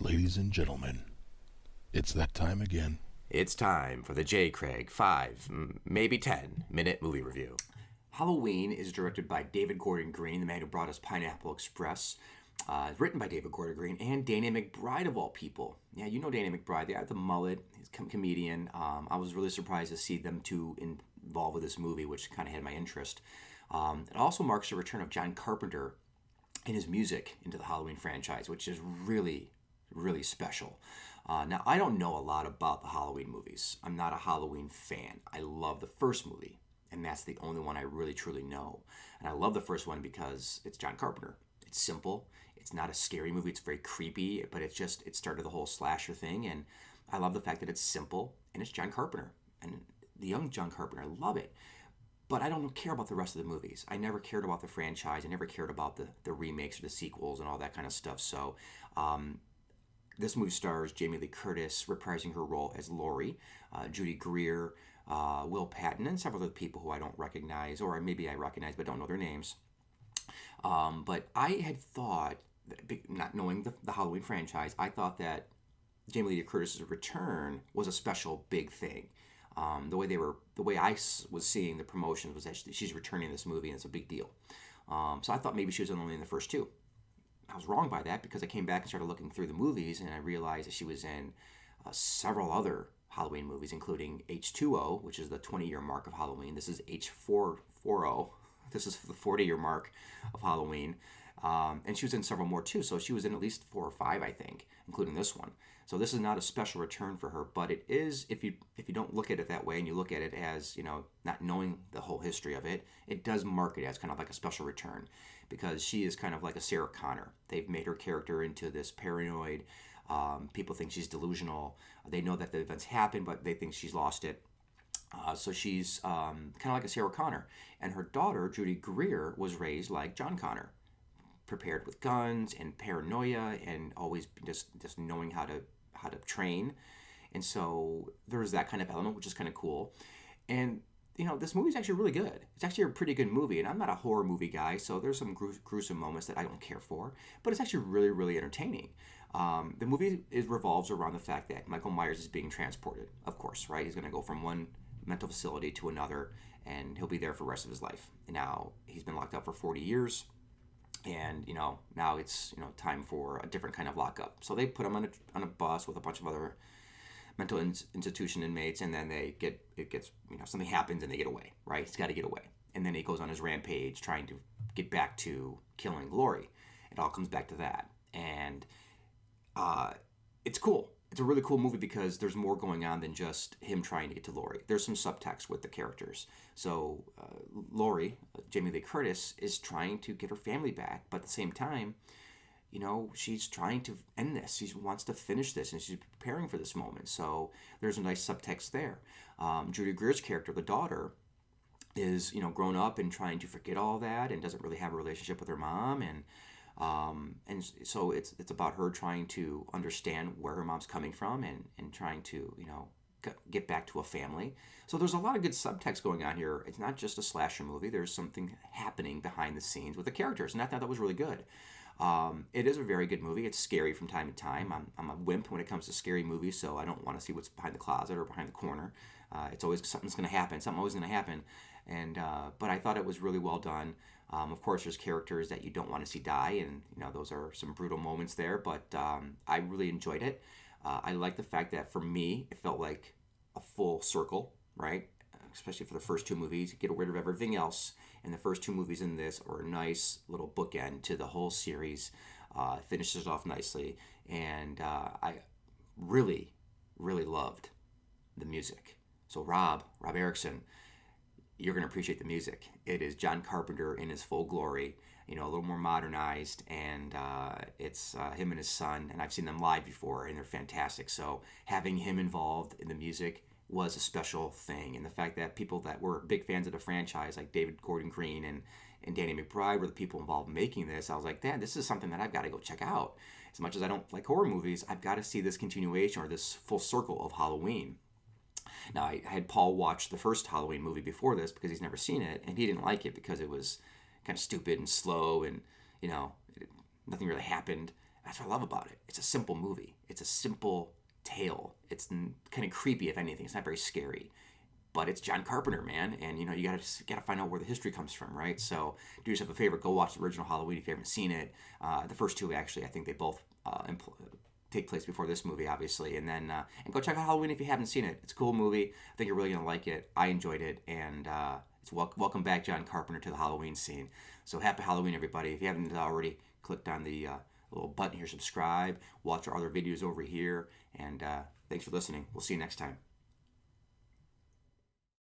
Ladies and gentlemen, it's that time again. It's time for the J. Craig 5, maybe 10-minute movie review. Halloween is directed by David Gordon Green, the man who brought us Pineapple Express. Written by David Gordon Green and Danny McBride, of all people. Yeah, you know Danny McBride. They have the mullet. He's a comedian. I was really surprised to see them two involved with this movie, which kind of had my interest. It also marks the return of John Carpenter and his music into the Halloween franchise, which is really, really special. Now, I don't know a lot about the Halloween movies. I'm not a Halloween fan. I love the first movie, and that's the only one I really, truly know. And I love the first one because it's John Carpenter. It's simple. It's not a scary movie. It's very creepy, but it started the whole slasher thing, and I love the fact that it's simple, and it's John Carpenter. And the young John Carpenter, I love it. But I don't care about the rest of the movies. I never cared about the franchise. I never cared about the remakes or the sequels and all that kind of stuff. So this movie stars Jamie Lee Curtis reprising her role as Laurie, Judy Greer, Will Patton, and several other people who I don't recognize, or maybe I recognize but don't know their names. But I had thought, not knowing the Halloween franchise, I thought that Jamie Lee Curtis's return was a special big thing. The way I was seeing the promotion was that she's returning this movie and it's a big deal. So I thought maybe she was only in the first two. I was wrong by that because I came back and started looking through the movies and I realized that she was in several other Halloween movies, including H2O, which is the 20-year mark of Halloween. This is H440. This is the 40-year mark of Halloween. And she was in several more too. So she was in at least 4 or 5, I think, including this one. So this is not a special return for her, but it is, if you don't look at it that way and you look at it as, not knowing the whole history of it, it does mark it as kind of like a special return because she is kind of like a Sarah Connor. They've made her character into this paranoid. People think she's delusional. They know that the events happen, but they think she's lost it. So she's kind of like a Sarah Connor. And her daughter, Judy Greer, was raised like John Connor, prepared with guns and paranoia and always just knowing how to train. And so there's that kind of element, which is kind of cool. And, this movie is actually really good. It's actually a pretty good movie. And I'm not a horror movie guy, so there's some gruesome moments that I don't care for. But it's actually really, really entertaining. The movie revolves around the fact that Michael Myers is being transported, of course, right? He's going to go from one mental facility to another, and he'll be there for the rest of his life. And now he's been locked up for 40 years. And, now it's, time for a different kind of lockup. So they put him on a bus with a bunch of other mental institution inmates, and then something happens and they get away, right? He's got to get away. And then he goes on his rampage trying to get back to killing Laurie. It all comes back to that. And it's cool. It's a really cool movie because there's more going on than just him trying to get to Laurie. There's some subtext with the characters. So Laurie, Jamie Lee Curtis, is trying to get her family back, but at the same time, she's trying to end this. She wants to finish this, and she's preparing for this moment. So there's a nice subtext there. Judy Greer's character, the daughter, is grown up and trying to forget all that and doesn't really have a relationship with her mom, and so it's about her trying to understand where her mom's coming from and trying to get back to a family. So there's a lot of good subtext going on here. It's not just a slasher movie. There's something happening behind the scenes with the characters, and I thought that was really good. It is a very good movie. It's scary from time to time. I'm a wimp when it comes to scary movies, so I don't want to see what's behind the closet or behind the corner. It's always something's going to happen. Something always going to happen. And but I thought it was really well done. Of course, there's characters that you don't want to see die, and those are some brutal moments there. But I really enjoyed it. I like the fact that for me, it felt like a full circle, right? Especially for the first two movies, you get rid of everything else, and the first two movies in this are a nice little bookend to the whole series. Finishes off nicely, and I really, really loved the music. So Rob Erickson, you're going to appreciate the music. It is John Carpenter in his full glory, a little more modernized, and it's him and his son, and I've seen them live before, and they're fantastic. So having him involved in the music was a special thing, and the fact that people that were big fans of the franchise, like David Gordon Green and Danny McBride, were the people involved in making this, I was like, Dad, this is something that I've got to go check out. As much as I don't like horror movies, I've got to see this continuation or this full circle of Halloween. Now, I had Paul watch the first Halloween movie before this because he's never seen it, and he didn't like it because it was kind of stupid and slow and, nothing really happened. That's what I love about it. It's a simple movie. It's a simple tale. It's kind of creepy, if anything. It's not very scary. But it's John Carpenter, man, and you know you gotta find out where the history comes from, right? So do yourself a favor, go watch the original Halloween if you haven't seen it. The first two, actually, I think they both take place before this movie, obviously, and then and go check out Halloween if you haven't seen it. It's a cool movie. I think you're really gonna like it. I enjoyed it, and it's welcome back, John Carpenter, to the Halloween scene. So happy Halloween, everybody! If you haven't already clicked on the little button here, subscribe, watch our other videos over here, and thanks for listening. We'll see you next time.